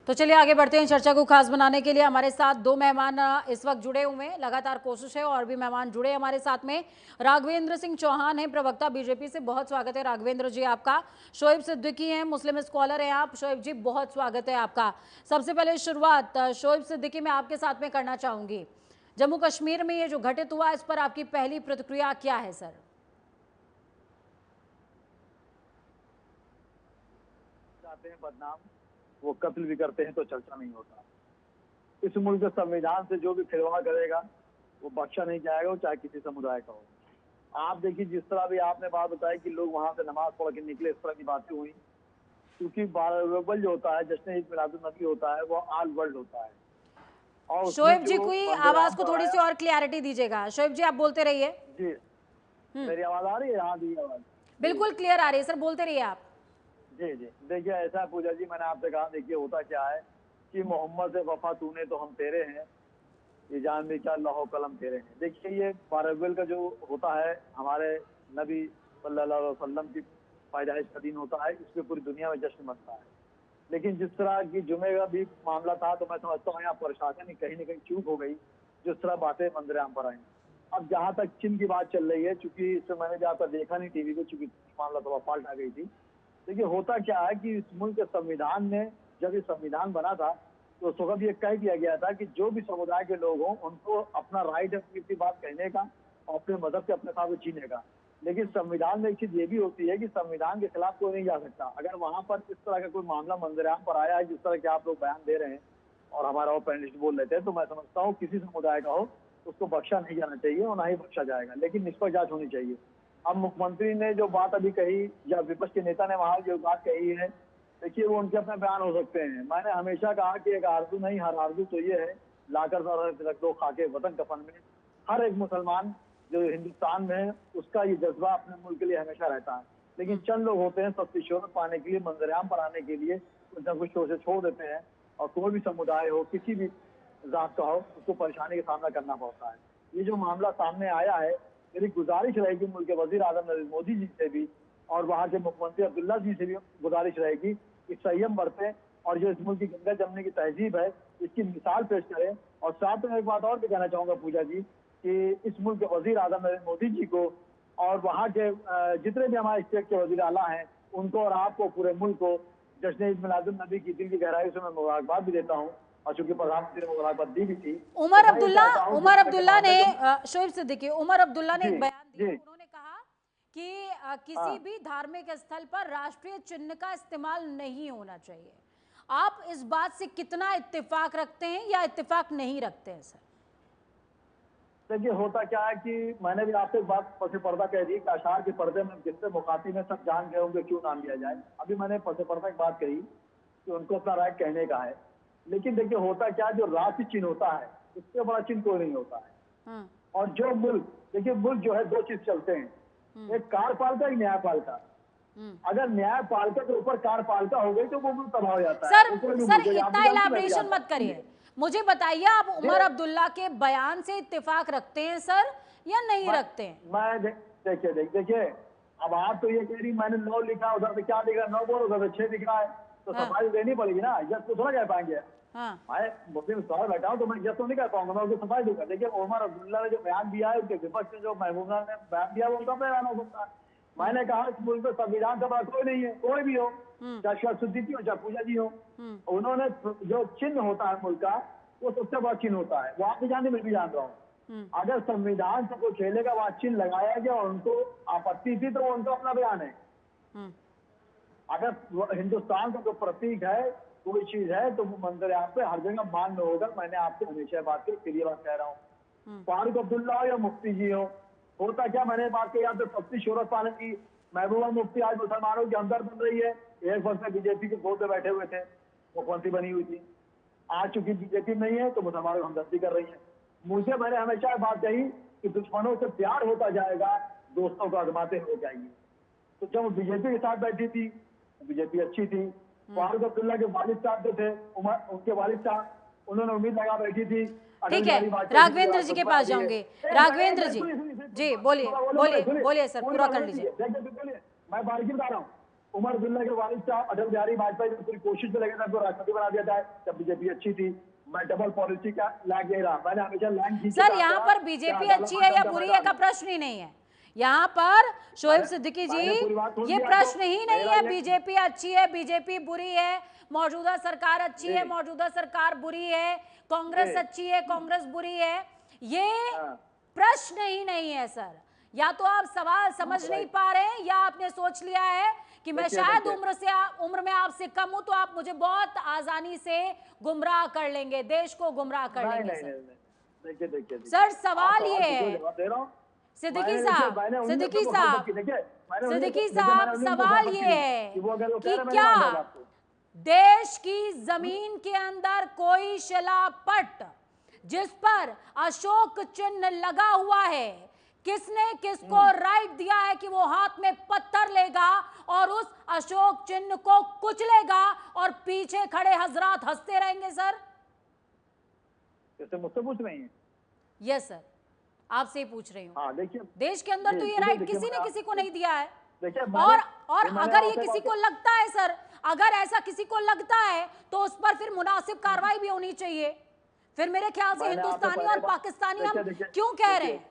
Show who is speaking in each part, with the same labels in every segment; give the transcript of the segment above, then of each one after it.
Speaker 1: तो चलिए आगे बढ़ते हैं। चर्चा को खास बनाने के लिए हमारे साथ दो मेहमान इस वक्त जुड़े हुए हैं। लगातार कोशिश है और भी मेहमान जुड़े हमारे साथ में। राघवेंद्र सिंह चौहान है, प्रवक्ता बीजेपी से। बहुत स्वागत है राघवेंद्र जी आपका। शोएब सिद्दीकी हैं, मुस्लिम स्कॉलर हैं आप। शोएब जी बहुत स्वागत है आपका। सबसे पहले शुरुआत शोएब सिद्दीकी मैं आपके साथ में करना चाहूंगी। जम्मू कश्मीर में ये जो घटित हुआ, इस पर आपकी पहली प्रतिक्रिया क्या है सर?
Speaker 2: जाते हैं बदनाम, वो कत्ल भी करते हैं तो चर्चा नहीं होता। इस मुल्क के संविधान से जो भी खिलवाड़ करेगा वो बख्शा नहीं जाएगा, वो चाहे किसी समुदाय का हो। आप देखिए, जिस तरह भी आपने बात बताई कि लोग वहां से नमाज पढ़ के निकले, इस तरह की बातें हुई, क्योंकि बारह जो होता है, जश्न ईद मिलादुन नबी होता है, वो ऑल वर्ल्ड होता है। और उसमें
Speaker 1: शोएब जी
Speaker 2: जो
Speaker 1: कोई
Speaker 2: मंदिराम
Speaker 1: आवाज को
Speaker 2: पर
Speaker 1: थोड़ी सी
Speaker 2: आया।
Speaker 1: और क्लियरिटी दीजिएगा। शोएब जी आप बोलते रहिए।
Speaker 2: जी, मेरी आवाज आ रही है? हाँ दी आवाज।
Speaker 1: बिल्कुल क्लियर आ रही है सर, बोलते रहिए आप।
Speaker 2: जी जी, देखिए ऐसा है पूजा जी, मैंने आपसे कहा, देखिए होता क्या है कि मोहम्मद से वफा तूने तो हम तेरे हैं, ये जान भी क्या लौह कलम तेरे हैं। देखिए ये बारह का जो होता है, हमारे नबी सल्लल्लाहु अलैहि वसल्लम की पैदाइश का दिन होता है, इस पे पूरी दुनिया में जश्न मनता है। लेकिन जिस तरह की जुमे का भी मामला था, तो मैं समझता हूँ यहाँ प्रशासन की कहीं न कहीं चूक हो गई, जिस तरह बातें मंदिराम पर आई। अब जहाँ तक चीन की बात चल रही है, चूंकि इससे मैंने भी आपका देखा नहीं टीवी पे, चूंकि मामला थोड़ा फाल्ट आ गई थी। देखिए होता क्या है कि इस मुल्क के संविधान में, जब ये संविधान बना था, तो उस वक्त ये कह दिया गया था कि जो भी समुदाय के लोग हों, उनको अपना राइट है अपनी बात कहने का और अपने मदद से अपने साथ जीने का। लेकिन संविधान में एक चीज ये भी होती है कि संविधान के खिलाफ कोई नहीं जा सकता। अगर वहां पर इस तरह का कोई मामला मंदिराम पर आया है, जिस तरह के आप लोग बयान दे रहे हैं और हमारा और पैनलिस्ट बोल रहे थे, तो मैं समझता हूँ किसी समुदाय का हो उसको बख्शा नहीं जाना चाहिए और ना ही बख्शा जाएगा, लेकिन निष्पक्ष जांच होनी चाहिए। अब मुख्यमंत्री ने जो बात अभी कही, या विपक्ष के नेता ने वहां जो बात कही है, देखिए वो उनके अपने बयान हो सकते हैं। मैंने हमेशा कहा कि एक आरजू नहीं, हर आरजू तो ये है, लाकर रख दो खाके वतन कफन में। हर एक मुसलमान जो हिंदुस्तान में है, उसका ये जज्बा अपने मुल्क के लिए हमेशा रहता है। लेकिन चंद लोग होते हैं सबकी शोहरत पाने के लिए, मंजरेआम पर आने के लिए कुछ न कुछ से छोड़ देते हैं, और कोई भी समुदाय हो, किसी भी जात का हो, उसको परेशानी का सामना करना पड़ता है। ये जो मामला सामने आया है, मेरी गुजारिश रहेगी मुल्क के वजीर आजम नरेंद्र मोदी जी से भी और वहाँ के मुख्यमंत्री अब्दुल्ला जी से भी गुजारिश रहेगी कि संयम बरतें और जो इस मुल्क की गंगा जमने की तहजीब है, इसकी मिसाल पेश करें। और साथ में एक बात और भी कहना चाहूंगा पूजा जी, कि इस मुल्क के वजीर आजम नरेंद्र मोदी जी को और वहाँ के जितने भी हमारे स्टेट के वजीर आला हैं, उनको और आपको, पूरे मुल्क को जश्न ईद मिलादुन नबी की दिल की गहराई से मैं मुबारकबाद भी देता हूँ। और चूंकि प्रधानमंत्री ने मुबारकबाद दी भी थी,
Speaker 1: उमर
Speaker 2: तो मैं ये चाहता हूँ
Speaker 1: उमर अब्दुल्ला ने
Speaker 2: जी
Speaker 1: शोएब सिद्दीकी, उमर अब्दुल्ला ने एक बयान दिया।
Speaker 2: जी
Speaker 1: उन्होंने कहा कि किसी
Speaker 2: हाँ।
Speaker 1: भी धार्मिक स्थल पर राष्ट्रीय चिन्ह का इस्तेमाल नहीं होना चाहिए। आप इस बात से कितना इत्तेफाक रखते हैं या इत्तेफाक नहीं रखते हैं सर?
Speaker 2: देखिए होता क्या है कि मैंने भी आपसे एक बात पसे पर्दा कह दी कि अशार के पर्दे में जिससे मुखातिब में सब जान गए होंगे क्यों नाम लिया जाए। अभी मैंने पसे पर्दा की बात कही कि उनको अपना राय कहने का है। लेकिन देखिए होता क्या, जो राष्ट्रीय चिन्ह होता है, उससे बड़ा चिन्ह कोई नहीं होता है। और जो मुल्क, देखिए मुल्क जो है, दो चीज चलते हैं, एक कार्यपालिका, एक न्यायपालिका। अगर न्यायपालिका के ऊपर कार्यपालिका हो गई तो वो मुल्क तबाह हो जाता है।
Speaker 1: सर
Speaker 2: वो कोई भी
Speaker 1: सर
Speaker 2: मुल्क हो, आप भी
Speaker 1: इतना
Speaker 2: जानते हैं, मैं भी
Speaker 1: इलाबरेशन
Speaker 2: जानता
Speaker 1: मत
Speaker 2: हूँ।
Speaker 1: करिए। मुझे बताइए, आप उमर अब्दुल्ला के बयान से इत्तेफाक रखते हैं सर या नहीं रखते हैं?
Speaker 2: मैं देखिए, अब आप तो ये कह रही मैंने 9 लिखा, उधर से क्या लिखा, 9 बोलो, उधर से 6 लिखा है, तो
Speaker 1: हाँ,
Speaker 2: सफाई देनी पड़ेगी ना। जज को थोड़ा कह पाएंगे।
Speaker 1: हाँ,
Speaker 2: मैं मुस्लिम स्कॉलर बैठा हूँ, तो मैं जज तो नहीं कह पाऊंगा, मैं उसको सफाई दूंगा। देखिए उमर अब्दुल्ला ने जो बयान दिया है, उनके विपक्ष ने जो महबूबा ने बयान दिया, वो उनका बयान हो सकता है। मैंने कहा इस मुल्क में संविधान सभा कोई नहीं है, कोई भी हो, चाहे शोएब सिद्दीकी हो, चाहे पूजा जी हो। उन्होंने जो चिन्ह होता है मुल्क का, वो सबसे बड़ा चिन्ह होता है। वो आप भी जानते, मैं भी जान रहा हूँ। अगर संविधान से कोई खेलेगा, वहां चिन्ह लगाया गया और उनको आपत्ति थी, तो वो उनका अपना बयान है। अगर हिंदुस्तान का जो प्रतीक है, कोई चीज है, तो वो मंदिर यहाँ पे हर जगह मान्य होगा। मैंने आपसे हमेशा बात की, फिर ये बात कह रहा हूँ, फारूक अब्दुल्ला हो या मुफ्ती जी हो, होता क्या, मैंने बात की, यहाँ पे सबकी शोहरत पाने की महबूबा मुफ्ती आज मुसलमानों की हमदर्द बन रही है। एक वर्ष में बीजेपी के गोद में बैठे हुए थे, मुख्यमंत्री बनी हुई थी। आज चूंकि बीजेपी नहीं है, तो मुसलमानों को हमदर्दी कर रही है। मुझे, मैंने हमेशा बात कही कि दुश्मनों से प्यार होता जाएगा, दोस्तों को आजमाते हो जाएंगे। तो जब वो बीजेपी के साथ बैठी थी, बीजेपी अच्छी थी। फारूक अब्दुल्ला के वालिद साहब जो थे, उनके वालिद साहब, उन्होंने उम्मीद लगा बैठी थी।
Speaker 1: ठीक है, राघवेंद्र जी के पास जाऊंगे। राघवेंद्र जी, जी बोलिए बोलिए बोलिए सर, पूरा कर लीजिए।
Speaker 2: देखिए मैं बारीकी बता रहा हूँ। उमर अब्दुल्ला के वालिद साहब अटल बिहारी वाजपेयी ने पूरी कोशिश में लगे थे उनको राष्ट्रपति बना दिया जाए जब बीजेपी अच्छी थी। मैं डबल पॉलिसी का लैंग नहीं रहा, मैंने हमेशा लैंग खींच के
Speaker 1: सर
Speaker 2: काम
Speaker 1: यहाँ
Speaker 2: करा
Speaker 1: पर
Speaker 2: कि
Speaker 1: बीजेपी
Speaker 2: अदालत
Speaker 1: अच्छी है या
Speaker 2: में
Speaker 1: बुरी
Speaker 2: दबा
Speaker 1: है का
Speaker 2: डालो।
Speaker 1: प्रश्न ही नहीं है। यहाँ पर शोएब सिद्दीकी जी,
Speaker 2: मैंने पूरी बात सुन
Speaker 1: ये
Speaker 2: ली
Speaker 1: प्रश्न
Speaker 2: आपको।
Speaker 1: ही नहीं
Speaker 2: मेरा
Speaker 1: है
Speaker 2: ये
Speaker 1: बीजेपी अच्छी है बीजेपी बुरी है, मौजूदा सरकार अच्छी है
Speaker 2: जी
Speaker 1: मौजूदा सरकार बुरी है, कांग्रेस
Speaker 2: जी
Speaker 1: अच्छी है कांग्रेस बुरी है, ये
Speaker 2: हाँ
Speaker 1: प्रश्न ही नहीं है सर। या तो आप सवाल समझ नहीं
Speaker 2: राइट।
Speaker 1: पा रहे हैं या आपने सोच लिया है कि मैं
Speaker 2: देखिए
Speaker 1: शायद
Speaker 2: देखिए
Speaker 1: उम्र में आपसे कम हूं तो आप मुझे बहुत आसानी से गुमराह कर लेंगे, देश को गुमराह कर
Speaker 2: नहीं
Speaker 1: लेंगे
Speaker 2: नहीं
Speaker 1: सर।
Speaker 2: नहीं, देखिए देखिए देखिए
Speaker 1: सर
Speaker 2: आप
Speaker 1: सवाल
Speaker 2: सवाल
Speaker 1: ये
Speaker 2: पूछो
Speaker 1: है
Speaker 2: जवाब दे रहा हूँ।
Speaker 1: सिद्दीकी
Speaker 2: मैंने देखिए
Speaker 1: साहब,
Speaker 2: मैंने उन्हीं
Speaker 1: सिद्दीकी
Speaker 2: को
Speaker 1: साहब,
Speaker 2: देखिए मैंने उन्हीं
Speaker 1: सिद्दीकी
Speaker 2: को देखिए मैंने
Speaker 1: साहब,
Speaker 2: उन्हीं को
Speaker 1: सवाल
Speaker 2: सहमत
Speaker 1: ये
Speaker 2: की
Speaker 1: है
Speaker 2: कि वो अगर वो कह
Speaker 1: कि
Speaker 2: रहे मैंने
Speaker 1: क्या
Speaker 2: मान लिया बात को।
Speaker 1: देश की जमीन के अंदर कोई शिलापट जिस पर अशोक चिन्ह लगा हुआ है, किसने किसको राइट दिया है कि वो हाथ में पत्थर लेगा और उस अशोक चिन्ह को कुचलेगा और पीछे खड़े हजरात हंसते रहेंगे सर?
Speaker 2: जैसे मुझसे पूछ रही हैं।
Speaker 1: यस सर, आपसे ही पूछ रही हूँ।
Speaker 2: हाँ देखिए
Speaker 1: देश के अंदर तो ये राइट किसी ने किसी को नहीं दिया है।
Speaker 2: देखिए
Speaker 1: और अगर ये किसी को लगता है सर, अगर ऐसा किसी को लगता है तो उस पर फिर मुनासिब कार्रवाई भी होनी चाहिए। फिर मेरे ख्याल से हिंदुस्तानी और पाकिस्तानी हम क्यों कह रहे हैं?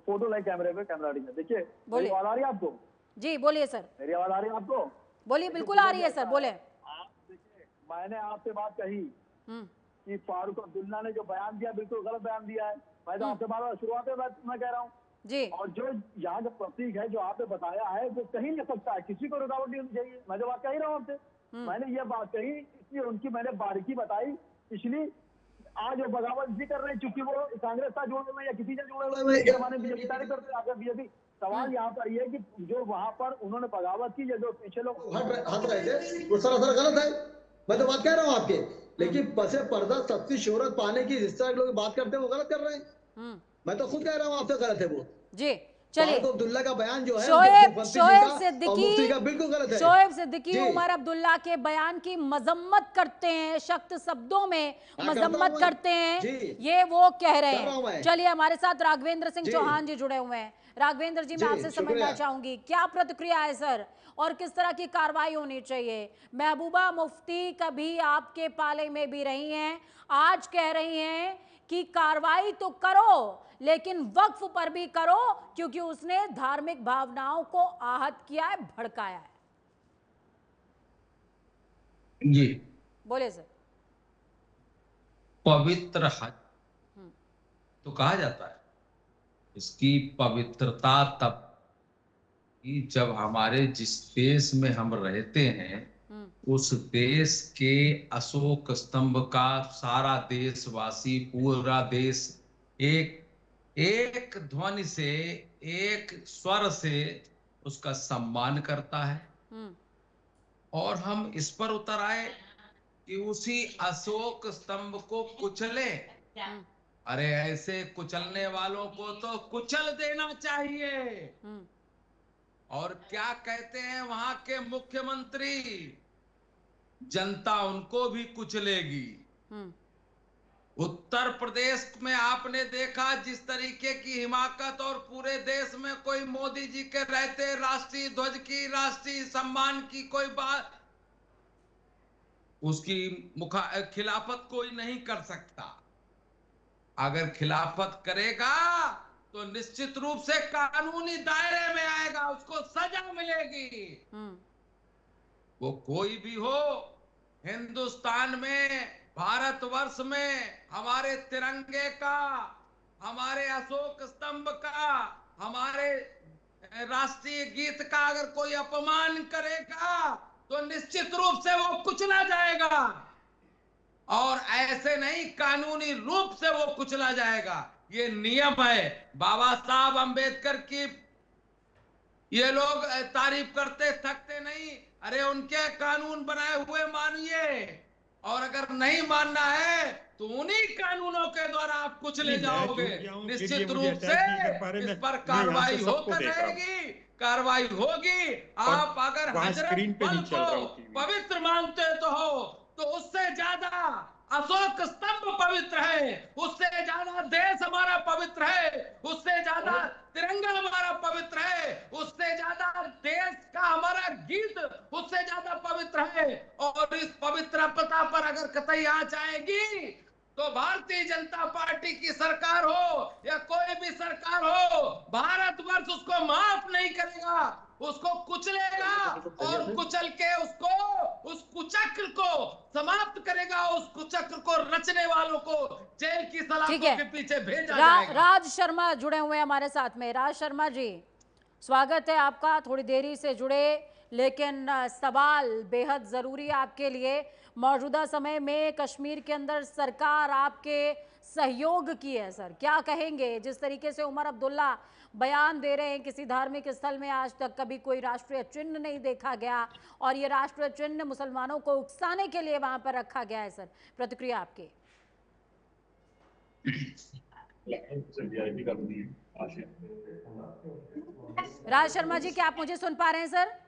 Speaker 2: फोटो लाइक कैमरे पे कैमरा रही है। देखिए मेरी
Speaker 1: बोलिए।
Speaker 2: आवाज आ रही है आपको?
Speaker 1: जी बोलिए सर,
Speaker 2: मेरी आवाज आ रही है आपको?
Speaker 1: बोलिए, बिल्कुल आ रही है सर, बोले।
Speaker 2: आप देखिए मैंने आपसे बात कही कि फारूक अब्दुल्ला ने जो बयान दिया बिल्कुल गलत बयान दिया है। मैं तो आपसे बार शुरुआत में मैं कह रहा हूँ
Speaker 1: जी।
Speaker 2: और जो यहाँ का प्रतीक है जो आपने बताया है वो कहीं नहीं सकता है, किसी को रुकावट नहीं होनी चाहिए। मैं जो बात कही रहा हूँ आपसे, मैंने ये बात कही इसलिए उनकी मैंने बारीकी बताई। पिछली आज वो बगावत इसी कर रहे हैं क्योंकि वो कांग्रेस से जुड़े हुए या किसी से जुड़े हुए हैं, जमाने बीजेपी तारीफ करते हैं। अगर बीजेपी सवाल यहाँ पर ये है कि जो वहां पर उन्होंने बगावत की जो पीछे लोग
Speaker 3: हट रहे थे वो सरासर गलत है। मैं तो बात कह रहा हूँ आपके, लेकिन पसे पर्दा सबकी शोहरत पाने की जिस तरह के लोग बात करते हैं वो गलत कर रहे हैं। मैं तो खुद कह रहा हूँ आपसे गलत है वो।
Speaker 1: जी चलिए,
Speaker 3: फारूक अब्दुल्ला का बयान जो है
Speaker 1: शोएब
Speaker 3: मुफ्ती जी का और
Speaker 1: सिद्दीकी,
Speaker 3: मुफ्ती का बिल्कुल गलत है।
Speaker 1: शोएब सिद्दीकी
Speaker 3: जी।
Speaker 1: उमर अब्दुल्ला के बयान की मजम्मत करते हैं, सख्त शब्दों में मजम्मत करते हैं, ये वो कह रहे हैं। चलिए हमारे साथ राघवेंद्र सिंह चौहान जी जुड़े हुए हैं। राघवेंद्र जी, मैं आपसे समझना चाहूंगी क्या प्रतिक्रिया है सर और किस तरह की कार्रवाई होनी चाहिए? महबूबा मुफ्ती कभी आपके पाले में भी रही हैं, आज कह रही हैं कि कार्रवाई तो करो लेकिन वक्फ पर भी करो क्योंकि उसने धार्मिक भावनाओं को आहत किया है, भड़काया है।
Speaker 4: जी
Speaker 1: बोले सर।
Speaker 4: पवित्र हज तो कहा जाता है, इसकी पवित्रता तब कि जब हमारे जिस देश में हम रहते हैं उस देश के अशोक स्तंभ का सारा देशवासी, पूरा देश एक ध्वनि से, एक स्वर से उसका सम्मान करता है। और हम इस पर उतर आए कि उसी अशोक स्तंभ को कुचले। अरे ऐसे कुचलने वालों को तो कुचल देना चाहिए। और क्या कहते हैं वहां के मुख्यमंत्री, जनता उनको भी कुचलेगी। उत्तर प्रदेश में आपने देखा जिस तरीके की हिमाकत, और पूरे देश में कोई मोदी जी के रहते राष्ट्रीय ध्वज की, राष्ट्रीय सम्मान की कोई बात, उसकी खिलाफत कोई नहीं कर सकता। अगर खिलाफत करेगा तो निश्चित रूप से कानूनी दायरे में आएगा, उसको सजा मिलेगी। वो कोई भी हो, हिंदुस्तान में, भारतवर्ष में हमारे तिरंगे का, हमारे अशोक स्तंभ का, हमारे राष्ट्रीय गीत का अगर कोई अपमान करेगा तो निश्चित रूप से वो कुचला जाएगा। और ऐसे नहीं, कानूनी रूप से वो कुचला जाएगा। ये नियम है। बाबा साहब अंबेडकर की ये लोग तारीफ करते थकते नहीं। अरे उनके कानून बनाए हुए मानिए, और अगर नहीं मानना है तो उन्हीं कानूनों के द्वारा आप कुचले जाओगे। निश्चित रूप से इस पर कार्रवाई होकर रहेगी, कार्रवाई होगी। आप अगर हजरत बल को पवित्र मानते तो हो, तो उससे ज्यादा अशोक स्तंभ पवित्र पवित्र है, उससे ज्यादा देश हमारा पवित्र है, उससे ज्यादा तिरंगा हमारा पवित्र है, उससे ज्यादा देश का हमारा गीत उससे ज्यादा पवित्र है। और इस पवित्रता पर अगर कतई आंच आएगी तो भारतीय जनता पार्टी की सरकार हो या कोई भी सरकार हो, भारतवर्ष उसको माफ नहीं करेगा, उसको कुचलेगा और कुचल के उसको, उस कुचक्र को समाप्त करेगा, उस कुचक्र को रचने वालों को जेल की सलाखों के पीछे भेजा जाएगा।
Speaker 1: राज शर्मा जुड़े हुए हैं हमारे साथ में। राज शर्मा जी, स्वागत है आपका। थोड़ी देरी से जुड़े, लेकिन सवाल बेहद जरूरी है आपके लिए। मौजूदा समय में कश्मीर के अंदर सरकार आपके सहयोग की है सर, क्या कहेंगे? जिस तरीके से उमर अब्दुल्ला बयान दे रहे हैं, किसी धार्मिक स्थल में आज तक कभी कोई राष्ट्रीय चिन्ह नहीं देखा गया और ये राष्ट्रीय चिन्ह मुसलमानों को उकसाने के लिए वहां पर रखा गया है सर, प्रतिक्रिया आपकी? राज शर्मा जी, क्या आप मुझे सुन पा रहे हैं सर?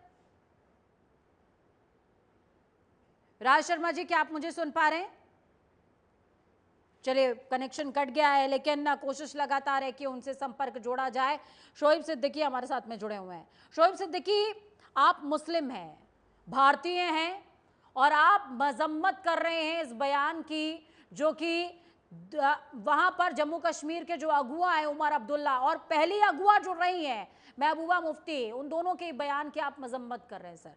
Speaker 1: राज शर्मा जी, क्या आप मुझे सुन पा रहे हैं? चलिए, कनेक्शन कट गया है, लेकिन कोशिश लगातार है कि उनसे संपर्क जोड़ा जाए। शोएब सिद्दीकी हमारे साथ में जुड़े हुए हैं। शोएब सिद्दीकी, आप मुस्लिम हैं, भारतीय हैं और आप मजम्मत कर रहे हैं इस बयान की जो कि वहां पर जम्मू कश्मीर के जो अगुआ है उमर अब्दुल्ला और पहली अगुआ जो रही हैं महबूबा मुफ्ती, उन दोनों के बयान की आप मजम्मत कर रहे हैं सर।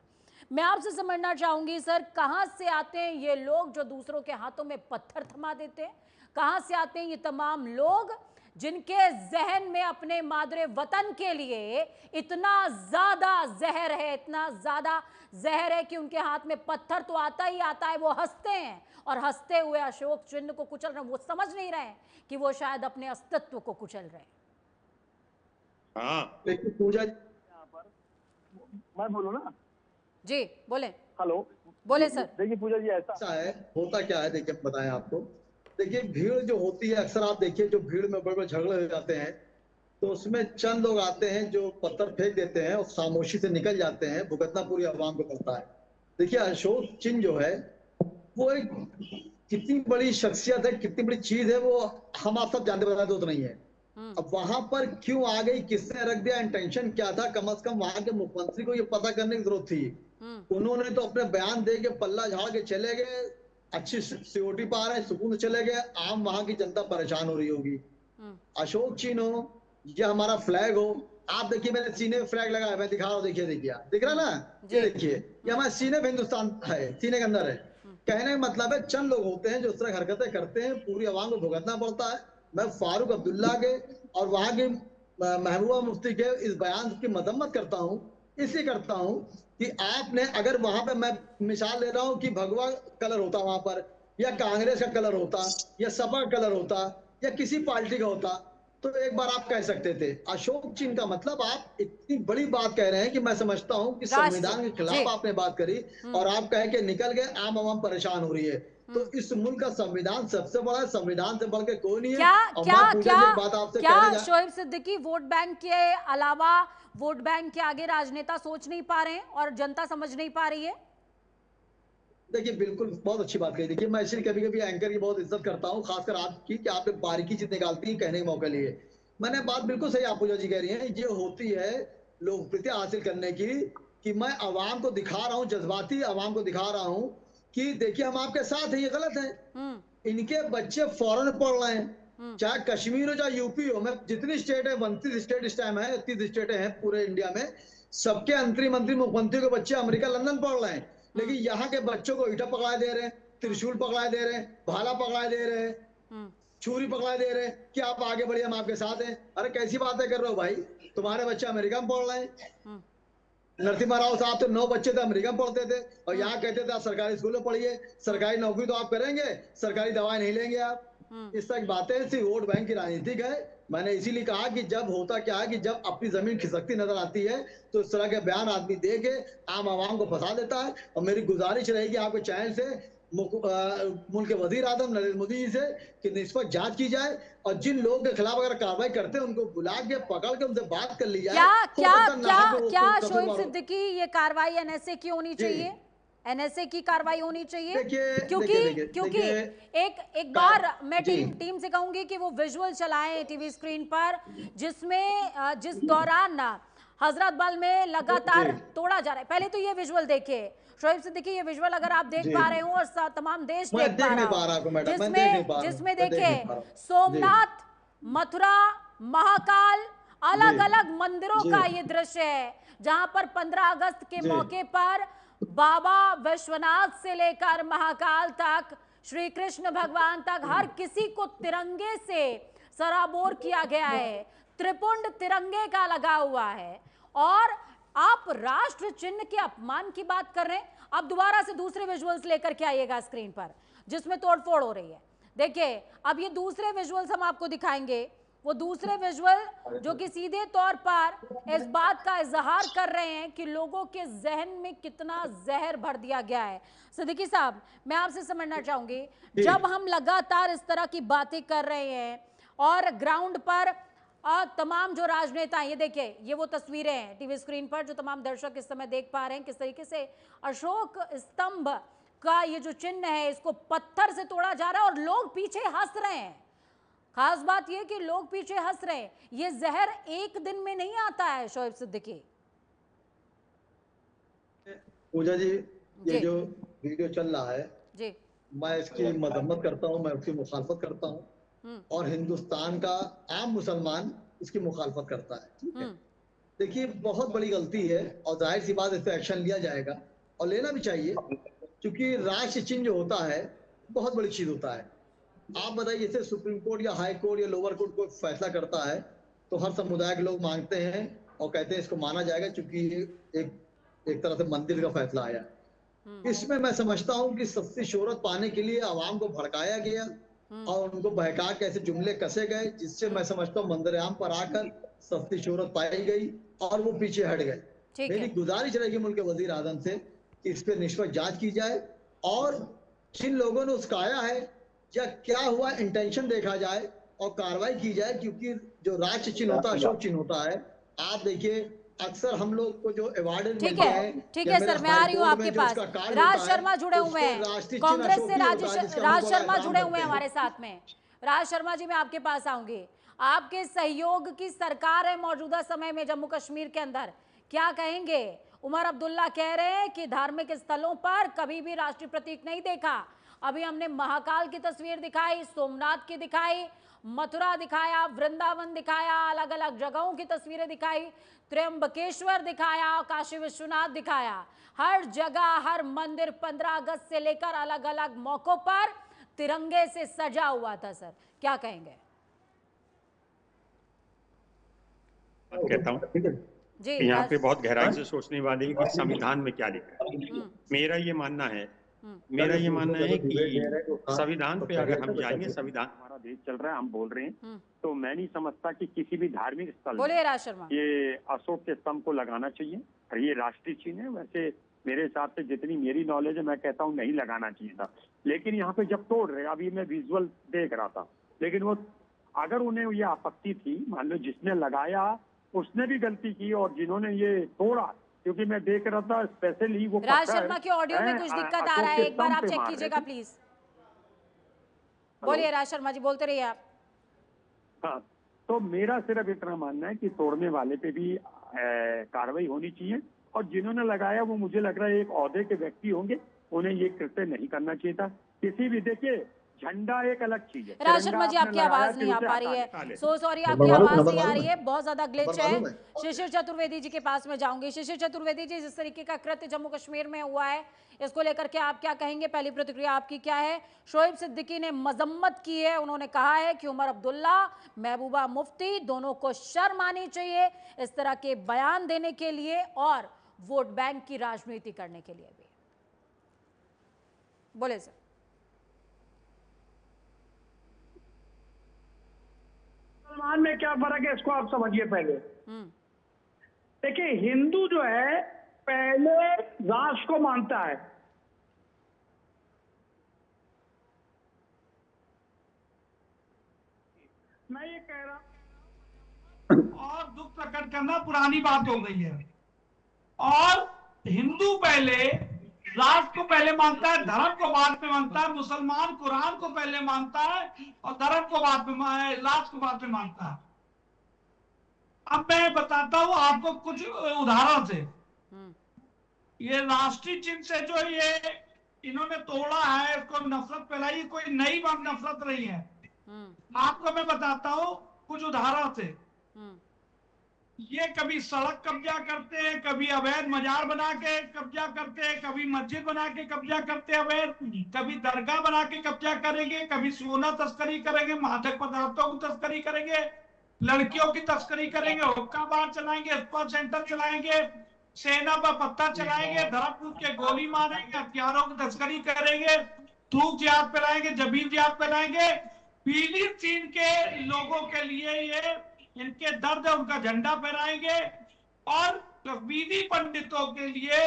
Speaker 1: मैं आपसे समझना चाहूंगी सर, कहां से आते हैं ये लोग जो दूसरों के हाथों में पत्थर थमा देते हैं? कहां से आते हैं ये तमाम लोग जिनके जहन में अपने मादरे वतन के लिए इतना ज्यादा जहर है, इतना ज्यादा जहर है कि उनके हाथ में पत्थर तो आता ही आता है, वो हंसते हैं और हंसते हुए अशोक चिन्ह को कुचल रहे हैं। वो समझ नहीं रहे कि वो शायद अपने अस्तित्व को कुचल रहे हैं।
Speaker 3: हाँ, लेकिन पूजा
Speaker 2: यहाँ पर मैं बोलूँ ना?
Speaker 1: जी बोले।
Speaker 2: हेलो,
Speaker 1: बोले सर।
Speaker 2: देखिए पूजा जी, ऐसा
Speaker 3: है, होता क्या है देखिए, बताएं आपको। देखिए भीड़ जो होती है, अक्सर आप देखिए जो भीड़ में बड़े बड़े झगड़े हो जाते हैं तो उसमें चंद लोग आते हैं जो पत्थर फेंक देते हैं और खामोशी से निकल जाते हैं, भुगतना पूरी आवाम को पड़ता है। देखिए अशोक चिन्ह जो है वो एक कितनी बड़ी शख्सियत है, कितनी बड़ी चीज है, वो हम आप सब जानते बताते तो नहीं है। अब वहां पर क्यों आ गई, किसने रख दिया, इंटेंशन क्या था, कम से कम वहां के मुख्यमंत्री को ये पता करने की जरूरत थी। उन्होंने तो अपने बयान दे के पल्ला झाड़ के चले गए, अच्छी सिक्योरिटी पा रहे हैं, सुकून चले गए, आम वहां की जनता परेशान हो रही होगी। अशोक चिन्ह हो या हमारा फ्लैग हो, आप देखिए मैंने सीने में फ्लैग लगाया, मैं दिखा रहा हूँ, देखिए देखिए दिख रहा ना, ये देखिए ये हमारे सीने में हिंदुस्तान है, सीने के अंदर है। कहने का मतलब है चंद लोग होते हैं जो इस तरह हरकतें करते हैं, पूरी आवाम को भुगतना पड़ता है। मैं फारूक अब्दुल्ला के और वहां की महबूबा मुफ्ती के इस बयान की मजम्मत करता हूँ, इसलिए करता हूँ कि आपने अगर वहां पे, मैं मिसाल ले रहा हूँ कि भगवा कलर होता वहां पर, या कांग्रेस का कलर होता, या सपा का कलर होता, या किसी पार्टी का होता, तो एक बार आप कह सकते थे। अशोक चिन्ह का मतलब, आप इतनी बड़ी बात कह रहे हैं कि मैं समझता हूँ कि संविधान के खिलाफ आपने बात करी और आप कह के निकल गए, आम आवाम परेशान हो रही है। तो इस मुल्क का संविधान सबसे बड़ा है, संविधान से बढ़ के कोई नहीं है।
Speaker 1: क्या शोएब सिद्दीकी वोट बैंक के अलावा, वोट बैंक के आगे राजनेता सोच नहीं पा रहे हैं और जनता समझ नहीं पा रही है?
Speaker 3: देखिए बिल्कुल, बहुत अच्छी बात कही। देखिए मैं इसलिए कभी कभी एंकर की बहुत इज्जत करता हूँ, खासकर आपकी, कि आपने बारीकी चीज निकालती है कहने के मौके लिए। मैंने बात बिल्कुल सही आप पूजा जी कह रही हैं, ये होती है लोकप्रियता हासिल करने की, कि मैं आवाम को दिखा रहा हूँ, जज्बाती आवाम को दिखा रहा हूँ कि देखिए हम आपके साथ हैं, ये गलत है। इनके बच्चे फॉरेन पढ़ रहे हैं, चाहे कश्मीर हो चाहे यूपी हो, मैं जितनी स्टेट है, 29 स्टेट इस टाइम है, 30 स्टेट हैं पूरे इंडिया में, सबके मंत्री मुख्यमंत्री के बच्चे अमेरिका लंदन पढ़ रहे हैं, लेकिन यहाँ के बच्चों को ईटा पकड़ा दे रहे हैं, त्रिशूल पकड़ा दे रहे हैं, भाला पकड़ा दे रहे हैं, छुरी पकड़ा दे रहे हैं कि आप आगे बढ़िए, हम आपके साथ हैं। अरे कैसी बातें कर रहे हो भाई, तुम्हारे बच्चे अमेरिका में पढ़ रहे हैं। नरसिम्हा राव साहब तो 9 बच्चे थे, अमेरिका में पढ़ते थे और यहाँ कहते थे आप सरकारी स्कूल में पढ़िए, सरकारी नौकरी तो आप करेंगे, सरकारी दवाएं नहीं लेंगे आप। इस तरह की बातें सिर्फ वोट बैंक की राजनीतिक है। मैंने इसीलिए कहा कि जब होता क्या है कि जब अपनी जमीन खिसकती नजर आती है तो इस तरह के बयान आदमी दे के आम आवाम को फंसा देता है। और मेरी गुजारिश रहेगी आपके चैनल से, मुल्क के वजीर आजम नरेंद्र मोदी जी से, कि निष्पक्ष जांच की जाए और जिन लोगों के खिलाफ अगर कार्रवाई करते हैं उनको बुला के पकड़ के उनसे बात कर ली जाए।
Speaker 1: क्या शोएब सिद्दीकी ये कार्रवाई एनएसए की होनी चाहिए? एनएसए की कार्रवाई होनी चाहिए।
Speaker 3: देखिए,
Speaker 1: क्योंकि एक बार मैं टीम से कहूंगी कि वो विजुअल चलाएं टीवी स्क्रीन पर, जिसमें जिस दौरान हजरत बल में लगातार तोड़ा जा रहा है। पहले तो ये विजुअल देखिए शोएब सिद्दीकी, ये विजुअल अगर आप देख पा रहे हो और तमाम देश देख पा रहा हो, जिसमें देखिए सोमनाथ, मथुरा, महाकाल, अलग अलग मंदिरों का ये दृश्य है, जहां पर 15 अगस्त के मौके पर बाबा विश्वनाथ से लेकर महाकाल तक, श्री कृष्ण भगवान तक, हर किसी को तिरंगे से सराबोर किया गया है। त्रिपुंड तिरंगे का लगा हुआ है और आप राष्ट्र चिन्ह के अपमान की बात कर रहे हैं। अब दोबारा से दूसरे विजुअल्स लेकर के आइएगा स्क्रीन पर, जिसमें तोड़फोड़ हो रही है। देखिए, अब ये दूसरे विजुअल्स हम आपको दिखाएंगे, वो दूसरे विजुअल जो कि सीधे तौर पर इस बात का इजहार कर रहे हैं कि लोगों के जहन में कितना जहर भर दिया गया है। सिद्दीकी साहब, मैं आपसे समझना चाहूंगी, जब हम लगातार इस तरह की बातें कर रहे हैं और ग्राउंड पर तमाम जो राजनेता, ये देखिए, ये वो तस्वीरें हैं टीवी स्क्रीन पर जो तमाम दर्शक इस समय देख पा रहे हैं, किस तरीके से अशोक स्तंभ का ये जो चिन्ह है इसको पत्थर से तोड़ा जा रहा है और लोग पीछे हंस रहे हैं। खास बात ये कि लोग पीछे हंस रहे हैं। ये जहर एक दिन में नहीं आता है शोएब सिद्दीकी।
Speaker 3: पूजा जी, ये जो वीडियो चल रहा है
Speaker 1: जी,
Speaker 3: मैं इसकी मजम्मत करता हूँ, मैं उसकी मुखालफत करता हूँ और हिंदुस्तान का आम मुसलमान इसकी मुखालफत करता है। ठीक है, देखिए, बहुत बड़ी गलती है और जाहिर सी बात, इस पर एक्शन लिया जाएगा और लेना भी चाहिए, क्योंकि राष्ट्र चिन्ह जो होता है बहुत बड़ी चीज होता है। आप बताइए, जैसे सुप्रीम कोर्ट या हाई कोर्ट या लोअर कोर्ट कोई फैसला करता है तो हर समुदाय के लोग मांगते हैं और कहते हैं इसको माना जाएगा, क्योंकि एक तरह से मंदिर का फैसला आया। इसमें मैं समझता हूं कि सस्ती शोहरत पाने के लिए आवाम को भड़काया गया और उनको बहका के ऐसे जुमले कसे गए, जिससे मैं समझता हूँ मंदिर-ए-आम पर आकर सस्ती शोहरत पाई गई और वो पीछे हट गए। मेरी गुजारिश रहेगी मुल्क के वजीर आजम से कि इस पर निष्पक्ष जांच की जाए और जिन लोगों ने उस्काया है या क्या हुआ इंटेंशन देखा जाए और कार्रवाई की जाए, क्योंकि जो राष्ट्र चिन्ह होता है, अशोक चिन्ह होता है। आप देखिए, अक्सर हम लोग को जो अवार्ड मिलते हैं।
Speaker 1: ठीक है सर, मैं आ रही हूँ आपके पास। राज शर्मा जुड़े हुए हैं कांग्रेस से, राज शर्मा जुड़े हुए हैं हमारे साथ में। राज शर्मा जी, मैं आपके पास आऊंगी। आपके सहयोग की सरकार है मौजूदा समय में जम्मू कश्मीर के अंदर, क्या कहेंगे? उमर अब्दुल्ला कह रहे हैं कि धार्मिक स्थलों पर कभी भी राष्ट्रीय प्रतीक नहीं देखा। अभी हमने महाकाल की तस्वीर दिखाई, सोमनाथ की दिखाई, मथुरा दिखाया, वृंदावन दिखाया, अलग अलग जगहों की तस्वीरें दिखाई, त्र्यंबकेश्वर दिखाया, काशी विश्वनाथ दिखाया। हर जगह, हर मंदिर 15 अगस्त से लेकर अलग अलग मौकों पर तिरंगे से सजा हुआ था। सर, क्या कहेंगे?
Speaker 5: कहता हूँ यहाँ पे बहुत गहराई से सोचने वाले हैं कि संविधान में क्या लिखा है। मेरा ये मानना है कि संविधान पे अगर हम जाएंगे, संविधान हमारा देश चल रहा है, हम बोल रहे हैं, तो मैं नहीं समझता कि किसी भी धार्मिक स्थल
Speaker 1: बोलिए राज शर्मा,
Speaker 5: ये अशोक के स्तंभ को लगाना चाहिए। और ये राष्ट्रीय चिन्ह है। वैसे मेरे हिसाब से, जितनी मेरी नॉलेज है, मैं कहता हूँ नहीं लगाना चाहिए था। लेकिन यहाँ पे जब तोड़ रहे, अभी मैं विजुअल देख रहा था, लेकिन वो अगर उन्हें ये आपत्ति थी, मान लो जिसने लगाया उसने भी गलती की और जिन्होंने ये तोड़ा, क्योंकि मैं देख रहा था स्पेशली वो
Speaker 1: राज शर्मा के ऑडियो में कुछ दिक्कत आ रहा है, एक बार आप चेक कीजिएगा प्लीज। बोलिए राज शर्मा जी, बोलते रहिए आप।
Speaker 5: हाँ, तो मेरा सिर्फ इतना मानना है कि तोड़ने वाले पे भी कार्रवाई होनी चाहिए और जिन्होंने लगाया वो मुझे लग रहा है एक ओहदे के व्यक्ति होंगे, उन्हें ये कृत्य नहीं करना चाहिए था। किसी भी, देखिए, झंडा एक अलग चीज है।
Speaker 1: राज शर्मा जी, आपकी आवाज नहीं आ पा रही है, सो सॉरी, आपकी आवाज नहीं आ रही है, बहुत ज्यादा ग्लिच है। शिशिर चतुर्वेदी जी के पास में जाऊंगी। शिशिर चतुर्वेदी जी, जिस तरीके का कृत्य जम्मू कश्मीर में हुआ है, इसको लेकर के आप क्या कहेंगे? पहली प्रतिक्रिया आपकी क्या है? शोएब सिद्दीकी ने मजम्मत की है, उन्होंने कहा है कि उमर अब्दुल्ला, महबूबा मुफ्ती दोनों को शर्म आनी चाहिए इस तरह के बयान देने के लिए और वोट बैंक की राजनीति करने के लिए भी। बोले सर।
Speaker 6: मुसलमान में क्या फर्क है, इसको आप समझिए पहले। देखिए, हिंदू जो है पहले राष्ट्र को मानता है। मैं ये कह रहा और दुख प्रकट करना पुरानी बात हो गई है। और हिंदू पहले राष्ट्र को पहले मानता है, धर्म को बाद में मानता है। मुसलमान कुरान को पहले मानता है और धर्म को बाद में, राष्ट्र को बाद में मानता है। अब मैं बताता हूं आपको कुछ उदाहरण से। ये राष्ट्रीय चिन्ह से जो ये इन्होंने तोड़ा है, इसको नफरत फैलाई, कोई नई नफरत नहीं है। आपको मैं बताता हूं कुछ उदाहरण से। ये कभी सड़क कब्जा करते हैं, कभी अवैध मजार बना के कब्जा करते हैं, कभी मस्जिद बना के कब्जा करते हैं अवैध, कभी दरगाह बना के कब्जा करेंगे, कभी सोना तस्करी करेंगे, मादक पदार्थों की तस्करी करेंगे, लड़कियों की तस्करी करेंगे, हुक्का बार चलाएंगे, स्पा सेंटर चलाएंगे, सेना पर पत्थर चलाएंगे, धड़क कूद के गोली मारेंगे, हथियारों की तस्करी करेंगे, थूक जिहाद फैलाएंगे, जबीन जिहाद फैलाएंगे। पीली चीन के लोगों के लिए ये इनके दर्द है, उनका झंडा फहराएंगे। और कश्मीरी पंडितों के लिए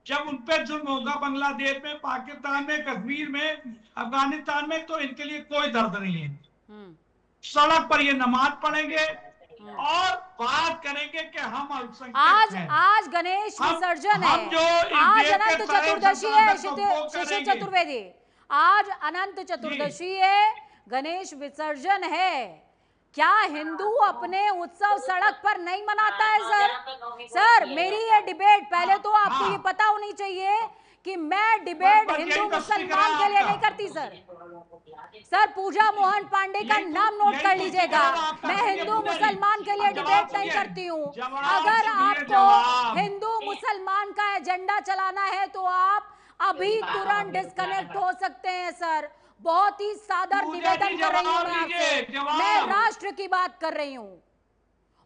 Speaker 6: जब उन पे जुल्म होगा बांग्लादेश में, पाकिस्तान में, कश्मीर में, अफगानिस्तान में, तो इनके लिए कोई दर्द नहीं है। सड़क पर ये नमाज पढ़ेंगे और बात करेंगे कि हम अल्पसंख्यक हैं।
Speaker 1: आज गणेश विसर्जन है, आज अनंत चतुर्दशी है। शिशिर चतुर्वेदी, आज अनंत चतुर्दशी है, गणेश विसर्जन है। क्या हिंदू अपने उत्सव सड़क पर नहीं मनाता है? सर मेरी ये डिबेट, पहले तो आपको ये पता होनी चाहिए कि मैं डिबेट हिंदू मुसलमान के लिए नहीं करती। सर पूजा मोहन पांडे का नाम नोट कर लीजिएगा। मैं हिंदू मुसलमान के लिए डिबेट नहीं करती हूँ। अगर आपको हिंदू मुसलमान का एजेंडा चलाना है तो आप अभी तुरंत डिस्कनेक्ट हो सकते हैं। सर बहुत ही सादर निवेदन कर रही हूँ मैं आपसे, मैं राष्ट्र की बात कर रही हूँ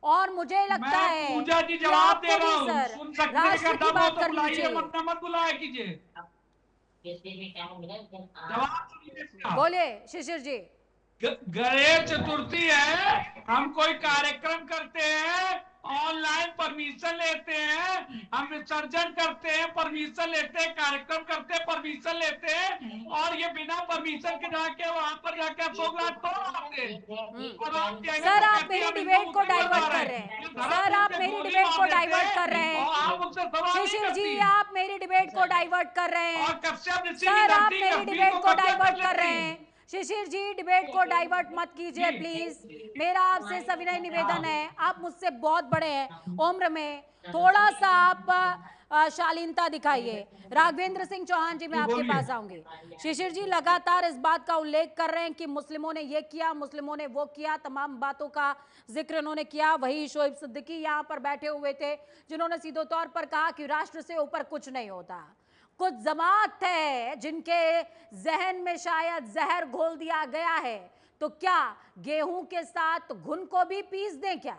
Speaker 1: और मुझे लगता है
Speaker 6: पूजा जी जवाब दे रहा हूँ, सर राष्ट्र की बात कर लीजिए, मत बुलाया कीजिए।
Speaker 1: बोलिए शिशिर जी।
Speaker 6: गणेश चतुर्थी है, हम कोई कार्यक्रम करते हैं, ऑनलाइन परमिशन लेते हैं, हम विसर्जन करते हैं, परमिशन लेते हैं, कार्यक्रम करते हैं, परमिशन लेते हैं, और ये बिना परमिशन के जाके वहां पर जाके अशोक राज तोड़ आते हैं।
Speaker 1: सर आप मेरी डिबेट को डाइवर्ट कर रहे हैं। सर आप मेरी डिबेट को डाइवर्ट कर रहे हैं। शिशिर जी आप मेरी डिबेट को डाइवर्ट कर रहे हैं। सर आप मेरी डिबेट को डाइवर्ट कर रहे हैं। शिशिर जी डिबेट को डाइवर्ट मत कीजिए प्लीज। मेरा आपसे सविनय निवेदन है, आप मुझसे बहुत बड़े हैं उम्र में, थोड़ा सा आप शालीनता दिखाइए। राघवेंद्र सिंह चौहान जी मैं आपके पास आऊंगी। शिशिर जी लगातार इस बात का उल्लेख कर रहे हैं कि मुस्लिमों ने ये किया, मुस्लिमों ने वो किया, तमाम बातों का जिक्र उन्होंने किया। वही शोएब सिद्दीकी यहाँ पर बैठे हुए थे जिन्होंने सीधे तौर पर कहा कि राष्ट्र से ऊपर कुछ नहीं होता। कुछ जमात है जिनके जहन में शायद जहर घोल दिया गया है, तो क्या गेहूं के साथ घुन को भी पीस दें क्या?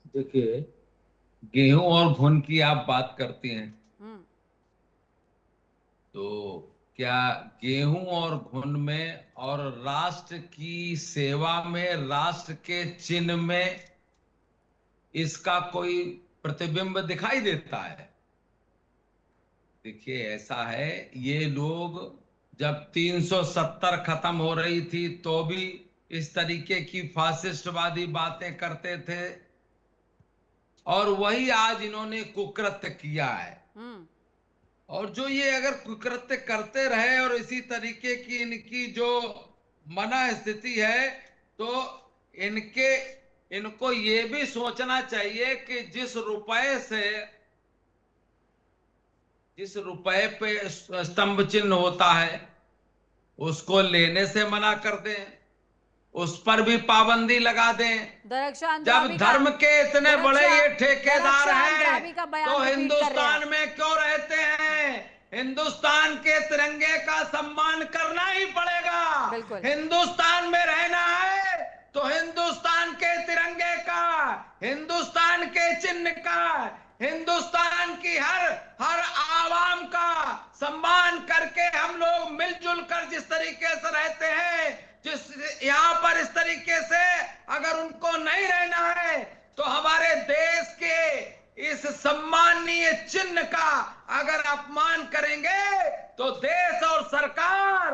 Speaker 4: देखिए गेहूं और घुन की आप बात करती हैं, तो क्या गेहूं और घुन में और राष्ट्र की सेवा में, राष्ट्र के चिन्ह में इसका कोई प्रतिबिंब दिखाई देता है? देखिए ऐसा है, ये लोग जब 370 खत्म हो रही थी तो भी इस तरीके की फासिस्टवादी बातें करते थे, और वही आज इन्होंने कुकृत्य किया है। और जो ये अगर कुकृत्य करते रहे और इसी तरीके की इनकी जो मन स्थिति है, तो इनको ये भी सोचना चाहिए कि जिस रुपए पे स्तंभ चिन्ह होता है उसको लेने से मना कर दें, उस पर भी पाबंदी लगा दें। जब धर्म के इतने बड़े ये ठेकेदार हैं तो हिंदुस्तान में क्यों रहते हैं? हिंदुस्तान के तिरंगे का सम्मान करना ही पड़ेगा। हिंदुस्तान में रहना है तो हिंदुस्तान के तिरंगे का, हिंदुस्तान के चिन्ह का, हिंदुस्तान की हर आवाम का सम्मान करके हम लोग मिलजुल कर जिस तरीके से रहते हैं, जिस यहाँ पर इस तरीके से अगर उनको नहीं रहना है तो हमारे देश के इस सम्मानीय चिन्ह का अगर अपमान करेंगे तो देश और सरकार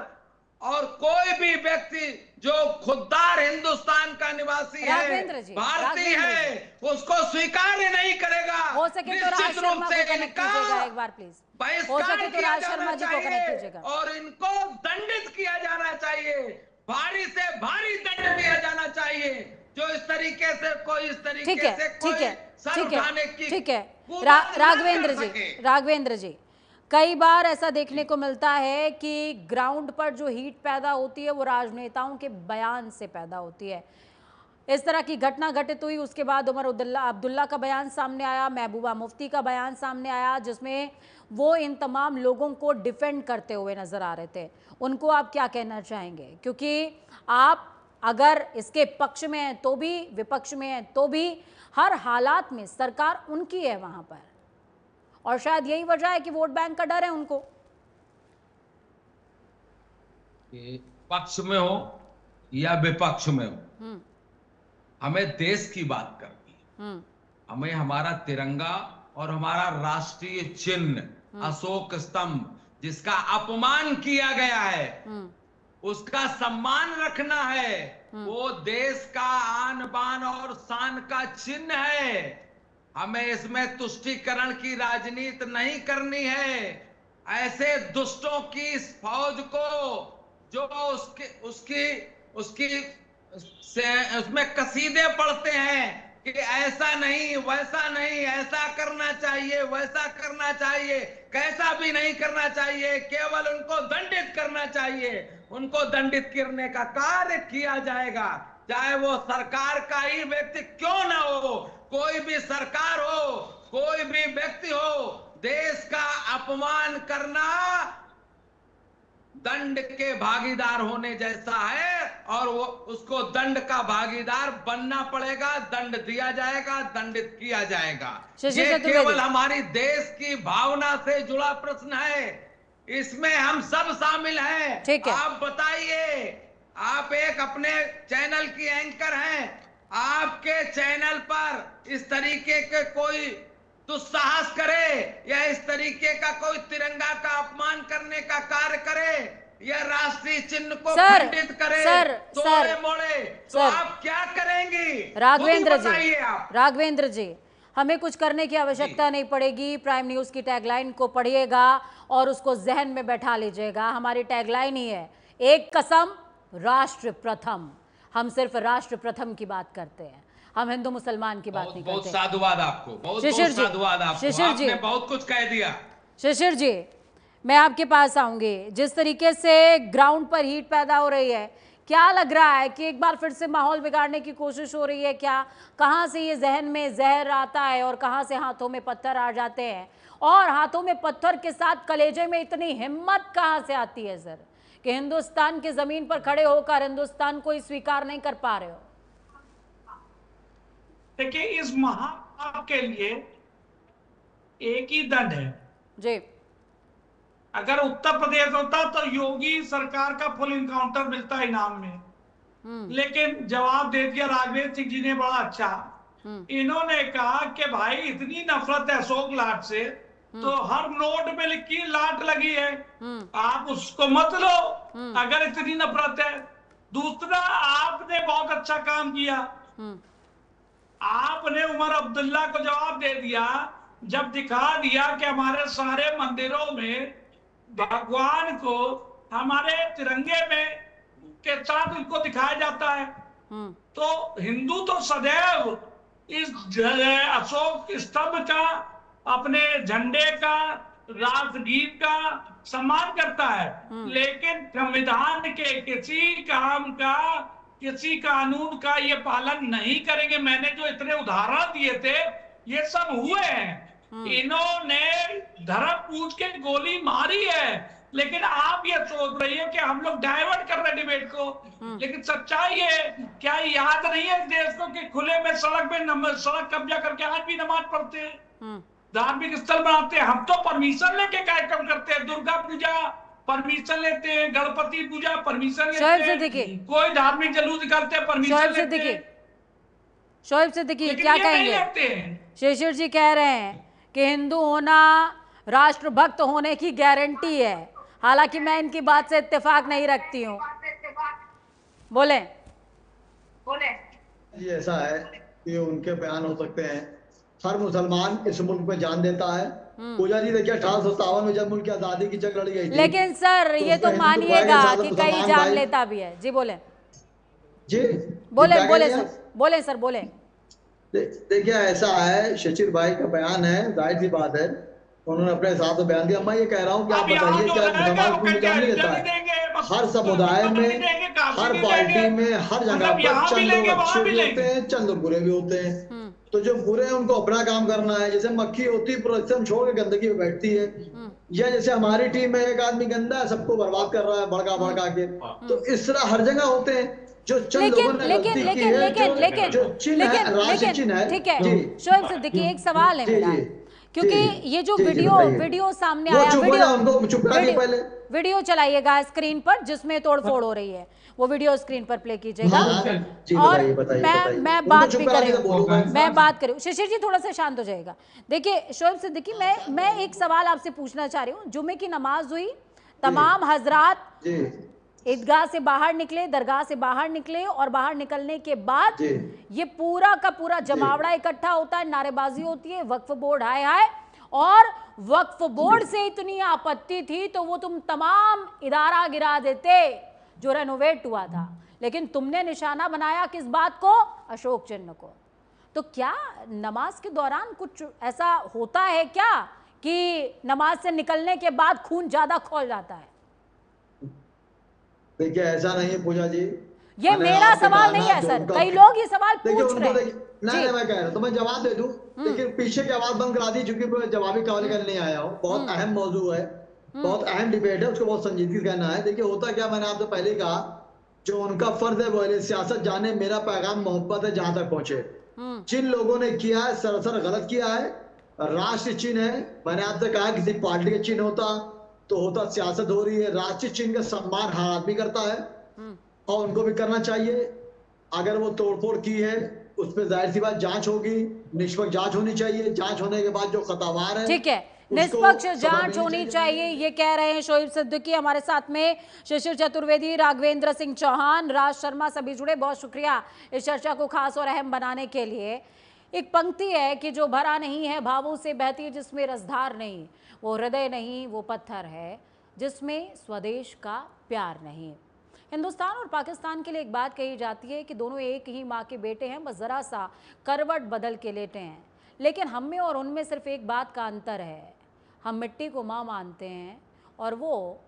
Speaker 4: और कोई भी व्यक्ति जो खुददार हिंदुस्तान का निवासी
Speaker 1: राघवेंद्र
Speaker 4: है,
Speaker 1: जी,
Speaker 4: भारतीय
Speaker 1: राघवेंद्र
Speaker 4: है, उसको स्वीकार नहीं करेगा।
Speaker 1: हो सके तो राज
Speaker 4: निश्चित रूप
Speaker 1: शर्मा
Speaker 4: से
Speaker 1: को कनेक्ट
Speaker 4: इनका
Speaker 1: कीजिएगा एक बार प्लीज। हो
Speaker 4: बहिष्कार
Speaker 1: सके तो
Speaker 4: किया
Speaker 1: राज शर्मा
Speaker 4: जाना
Speaker 1: जी को कनेक्ट
Speaker 4: चाहिए
Speaker 1: कीजिएगा।
Speaker 4: और इनको दंडित किया जाना चाहिए, भारी से भारी दंड दिया जाना चाहिए। जो इस तरीके से कोई इस तरीके
Speaker 1: ठीक है,
Speaker 4: से
Speaker 1: ठीक
Speaker 4: कोई
Speaker 1: है,
Speaker 4: सर
Speaker 1: ठीक
Speaker 4: उठाने
Speaker 1: है,
Speaker 4: की
Speaker 1: ठीक है।
Speaker 4: कुबात न
Speaker 1: राघवेंद्र
Speaker 4: कर
Speaker 1: जी,
Speaker 4: सके।
Speaker 1: राघवेंद्र जी, कई बार ऐसा देखने को मिलता है कि ग्राउंड पर जो हीट पैदा होती है वो राजनेताओं के बयान से पैदा होती है। इस तरह की घटना घटित हुई, उसके बाद उमर अब्दुल्ला का बयान सामने आया, महबूबा मुफ्ती का बयान सामने आया, जिसमें वो इन तमाम लोगों को डिफेंड करते हुए नजर आ रहे थे। उनको आप क्या कहना चाहेंगे? क्योंकि आप अगर इसके पक्ष में हैं तो भी, विपक्ष में हैं तो भी, हर हालात में सरकार उनकी है वहां पर, और शायद यही वजह है कि वोट बैंक का डर है उनको।
Speaker 4: पक्ष में हो या विपक्ष में हो, हमें देश की बात करनी है। हमें हमारा तिरंगा और हमारा राष्ट्रीय चिन्ह अशोक स्तंभ, जिसका अपमान किया गया है, उसका सम्मान रखना है। वो देश का आन बान और शान का चिन्ह है। हमें इसमें तुष्टीकरण की राजनीति नहीं करनी है। ऐसे दुष्टों की इस फौज को जो उसमें कसीदे पढ़ते हैं कि ऐसा नहीं, वैसा नहीं, ऐसा करना चाहिए, वैसा करना चाहिए, कैसा भी नहीं करना चाहिए, केवल उनको दंडित करना चाहिए। उनको दंडित करने का कार्य किया जाएगा, चाहे वो सरकार का ही व्यक्ति क्यों ना हो, कोई भी सरकार हो, कोई भी व्यक्ति हो। देश का अपमान करना दंड के भागीदार होने जैसा है, और वो उसको दंड का भागीदार बनना पड़ेगा, दंड दिया जाएगा, दंडित किया जाएगा। ये केवल हमारी देश की भावना से जुड़ा प्रश्न है, इसमें हम सब शामिल हैं। आप बताइए, आप एक अपने चैनल की एंकर हैं, आपके चैनल पर इस तरीके के कोई दुस्साहस करे या इस तरीके का कोई तिरंगा का अपमान करने का कार्य करे या राष्ट्रीय चिन्ह को खंडित करे तोड़े मोड़े, तो आप क्या करेंगी?
Speaker 1: राघवेंद्र जी, हमें कुछ करने की आवश्यकता नहीं पड़ेगी। प्राइम न्यूज की टैगलाइन को पढ़िएगा और उसको जहन में बैठा लीजिएगा। हमारी टैगलाइन ही है, एक कसम राष्ट्र प्रथम। हम सिर्फ राष्ट्र प्रथम की बात करते हैं, हम हिंदू मुसलमान की बात नहीं करते।
Speaker 4: बहुत साधुवाद आपको, बहुत साधुवाद आपको, आपने बहुत कुछ कह दिया।
Speaker 1: शिशिर जी, मैं आपके पास आऊंगी। जिस तरीके से ग्राउंड पर हीट पैदा हो रही है, क्या लग रहा है कि एक बार फिर से माहौल बिगाड़ने की कोशिश हो रही है क्या? कहां से ये जहन में जहर आता है और कहां से हाथों में पत्थर आ जाते हैं, और हाथों में पत्थर के साथ कलेजे में इतनी हिम्मत कहां से आती है सर, कि हिंदुस्तान की जमीन पर खड़े होकर हिंदुस्तान को स्वीकार नहीं कर पा रहे हो?
Speaker 6: देखिए, इस महापाप के लिए एक ही दंड है
Speaker 1: जी।
Speaker 6: अगर उत्तर प्रदेश होता तो योगी सरकार का फुल इनकाउंटर मिलता इनाम में, लेकिन जवाब दे दिया राघवेंद्र सिंह जी ने बड़ा अच्छा। इन्होंने कहा कि भाई इतनी नफरत है अशोक लाट से, तो हर नोट में लिखी लाट लगी है, आप उसको मत लो अगर इतनी नफरत है। दूसरा, आपने बहुत अच्छा काम किया, आपने उमर अब्दुल्ला को जवाब दे दिया जब दिखा दिया कि हमारे सारे मंदिरों में भगवान को हमारे तिरंगे में के साथ इनको दिखाया जाता है। तो हिंदू तो सदैव इस अशोक स्तंभ का, अपने झंडे का, राष्ट्रगीत का सम्मान करता है, लेकिन संविधान के किसी काम का, किसी कानून का ये पालन नहीं करेंगे। मैंने जो इतने उदाहरण दिए थे ये सब हुए हैं। इन्होंने धर्म पूछ के गोली मारी है, लेकिन आप ये सोच रही है कि हम लोग डाइवर्ट कर रहे डिबेट को, लेकिन सच्चाई है, क्या याद नहीं है देश को कि खुले में सड़क पे सड़क कब्जा करके आज भी नमाज पढ़ते हैं, धार्मिक स्थल बनाते हैं। हम तो परमिशन लेके कार्यक्रम करते हैं, दुर्गा पूजा परमिशन लेते हैं, गणपति पूजा परमिशन लेते हैं, कोई धार्मिक जुलूस निकालते हैं परमिशन लेते हैं।
Speaker 1: शोएब सिद्दीकी क्या कहेंगे? शिशिर जी कह रहे हैं कि हिंदू होना राष्ट्रभक्त होने की गारंटी है। हालांकि मैं इनकी बात से इत्तेफाक नहीं रखती हूँ। बोले
Speaker 3: जी ऐसा है कि उनके बयान हो सकते हैं। हर मुसलमान इस मुल्क में जान देता है। पूजा जी देखिए 1857 में जब मुल्क की आजादी की जंग लड़ी गई थी,
Speaker 1: लेकिन सर
Speaker 3: तो
Speaker 1: ये तो
Speaker 3: उसमें हिंदू भाई के
Speaker 1: मानिएगा
Speaker 3: साथ
Speaker 1: कि कई
Speaker 3: मुसलमान
Speaker 1: जान
Speaker 3: भाई।
Speaker 1: लेता भी है। जी बोले
Speaker 3: जी
Speaker 1: बोले
Speaker 3: क्या कह
Speaker 1: बोले
Speaker 3: रही हैं
Speaker 1: सर,
Speaker 3: आप?
Speaker 1: बोले सर, बोले।
Speaker 3: देखिए ऐसा है, शशिर भाई का बयान है, जाहिर सी बात है उन्होंने अपने हिसाब से बयान दिया। मैं ये कह रहा हूँ कि आप
Speaker 6: अब यहाँ
Speaker 3: बताइए
Speaker 6: जो
Speaker 3: क्या
Speaker 6: है क्या
Speaker 3: मुसलमान
Speaker 6: वो
Speaker 3: को
Speaker 6: क्या
Speaker 3: जान नहीं देता
Speaker 6: नहीं
Speaker 3: है?
Speaker 6: देंगे,
Speaker 3: हर समुदाय
Speaker 6: बदल
Speaker 3: में,
Speaker 6: नहीं देंगे, काशी
Speaker 3: हर
Speaker 6: नहीं
Speaker 3: पार्टी
Speaker 6: देंगे,
Speaker 3: में, हर जगह
Speaker 6: मतलब
Speaker 3: पर
Speaker 6: यहाँ भी
Speaker 3: चंद लोग
Speaker 6: लेंगे
Speaker 3: अच्छे
Speaker 6: वहां भी
Speaker 3: भी होते
Speaker 6: लेंगे।
Speaker 3: हैं, चंद लोग बुरे भी होते हैं। तो जो बुरे हैं उनको अपना काम करना है। जैसे मक्खी होती है प्रोडक्शन छोड़ के गंदगी में बैठती है, या जैसे हमारी टीम में एक आदमी गंदा है सबको बर्बाद कर रहा है भड़का भड़का के, तो इस तरह हर जगह होते हैं। जो चंद
Speaker 1: लेकिन
Speaker 3: लोगों ने
Speaker 1: लेकिन
Speaker 3: गलती की
Speaker 1: लेकिन
Speaker 3: है,
Speaker 1: लेकिन
Speaker 3: जो
Speaker 1: लेकिन
Speaker 3: जो चिन्ह है, राष्ट्रीय चिन्ह है।
Speaker 1: ठीक है
Speaker 3: जी
Speaker 1: शोएब सिद्दीकी, एक सवाल है
Speaker 3: जी
Speaker 1: मेरा,
Speaker 3: जी
Speaker 1: क्योंकि
Speaker 3: जी
Speaker 1: ये जो
Speaker 3: जी जी
Speaker 1: वीडियो
Speaker 3: बताइए।
Speaker 1: वीडियो सामने
Speaker 3: वो
Speaker 1: आया,
Speaker 3: चुप हो
Speaker 1: वीडियो
Speaker 3: जाए, उनको चुप करा दिए
Speaker 1: वीडियो
Speaker 3: पहले।
Speaker 1: वीडियो चलाइएगा स्क्रीन पर जिसमें तोड़फोड़ हो रही है, वो वीडियो स्क्रीन पर प्ले कीजिएगा।
Speaker 3: हाँ जी
Speaker 1: और
Speaker 3: बताइए बताइए
Speaker 1: मैं
Speaker 3: बताइए, उनको
Speaker 1: बात
Speaker 3: चुप
Speaker 1: भी
Speaker 3: करा
Speaker 1: कर रही
Speaker 3: दिए तो बोलो
Speaker 1: हूँ,
Speaker 3: मैं।
Speaker 1: मैं बात कर रही हूँ। शिशिर जी थोड़ा सा शांत हो जाएगा। देखिए शोएब सिद्दीकी, मैं एक सवाल आपसे पूछना चाह रही हूँ। जुमे की नमाज हुई, तमाम हजरात
Speaker 3: जी
Speaker 1: ईदगाह से बाहर निकले, दरगाह से बाहर निकले, और बाहर निकलने के बाद
Speaker 3: जी
Speaker 1: ये पूरा का पूरा जमावड़ा इकट्ठा होता है, नारेबाजी होती है, वक्फ बोर्ड हाय हाय, और वक्फ बोर्ड से इतनी आपत्ति थी तो वो तुम तमाम इदारा गिरा देते जो रेनोवेट हुआ था, लेकिन तुमने निशाना बनाया किस बात को? अशोक चिन्ह को। तो क्या नमाज के दौरान कुछ ऐसा होता है क्या कि नमाज से निकलने के बाद खून ज्यादा खौल जाता है?
Speaker 3: देखिए ऐसा नहीं है पूजा जी।
Speaker 1: ये
Speaker 3: मैंने
Speaker 1: मेरा
Speaker 3: आपसे
Speaker 1: सवाल
Speaker 3: कहा
Speaker 1: नहीं
Speaker 3: ना
Speaker 1: है
Speaker 3: जो
Speaker 1: सर,
Speaker 3: उनका,
Speaker 1: कई लोग ये सवाल
Speaker 3: देखिए
Speaker 1: पूछ रहे
Speaker 3: उनको
Speaker 1: हैं।
Speaker 3: देखिए, नहीं
Speaker 1: जी
Speaker 3: मैं कह रहा हूँ तो मैं जवाब दे दूं। देखिए पीछे की आवाज बंद करा दी, चूंकि जवाबी कहानी का नहीं आया हूँ। बहुत अहम मौजू है, बहुत अहम डिबेट है, उसको बहुत संजीदगी से कहना है। देखिए होता क्या, मैंने आपसे पहले ही कहा, जो उनका फर्ज है वो है सियासत जाने, मेरा पैगाम मोहब्बत है जहां तक पहुंचे। जिन लोगों ने किया है सरासर गलत किया है। राष्ट्रीय चिन्ह है, मैंने आपसे कहा किसी पार्टी का चिन्ह होता तो होता, सियासत हो रही है। राष्ट्रीय चिन्ह का सम्मान हर आदमी करता है और उनको भी करना चाहिए। अगर वो तोड़फोड़ की है उस पर जाहिर सी बात जांच होगी, निष्पक्ष जांच होनी चाहिए। जांच होने के बाद जो खतावार है
Speaker 1: ठीक है,
Speaker 3: उसको
Speaker 1: निष्पक्ष
Speaker 3: सजा
Speaker 1: जांच
Speaker 3: मिलनी
Speaker 1: होनी चाहिए, ये कह रहे हैं शोएब सिद्दीकी। हमारे साथ में शिशिर चतुर्वेदी, राघवेंद्र सिंह चौहान, राज शर्मा सभी जुड़े। बहुत शुक्रिया इस चर्चा को खास और अहम बनाने के लिए। एक पंक्ति है कि जो भरा नहीं है भावों से बहती है, जिसमें रसधार नहीं, वो हृदय नहीं, वो पत्थर है जिसमें स्वदेश का प्यार नहीं। हिंदुस्तान और पाकिस्तान के लिए एक बात कही जाती है कि दोनों एक ही माँ के बेटे हैं, बस ज़रा सा करवट बदल के लेटे हैं। लेकिन हम में और उनमें सिर्फ एक बात का अंतर है, हम मिट्टी को माँ मानते हैं और वो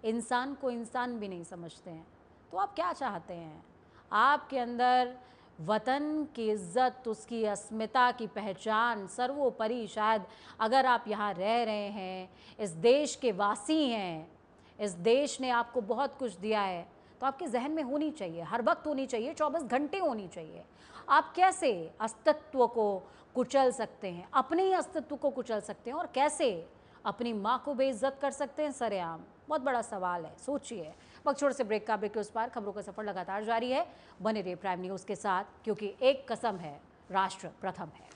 Speaker 1: इंसान को इंसान भी नहीं समझते हैं। तो आप क्या चाहते हैं? आपके अंदर वतन की इज्जत, उसकी अस्मिता की पहचान सर्वोपरि, शायद अगर आप यहाँ रह रहे हैं, इस देश के वासी हैं, इस देश ने आपको बहुत कुछ दिया है, तो आपके जहन में होनी चाहिए, हर वक्त होनी चाहिए, 24 घंटे होनी चाहिए। आप कैसे अस्तित्व को कुचल सकते हैं, अपने ही अस्तित्व को कुचल सकते हैं, और कैसे अपनी माँ को बेइज्जत कर सकते हैं सरेआम? बहुत बड़ा सवाल है, सोचिए। वक्त छोड़ से ब्रेक का, ब्रेक के उस पार खबरों का सफर लगातार जारी है। बने रहिए प्राइम न्यूज़ के साथ, क्योंकि एक कसम है, राष्ट्र प्रथम है।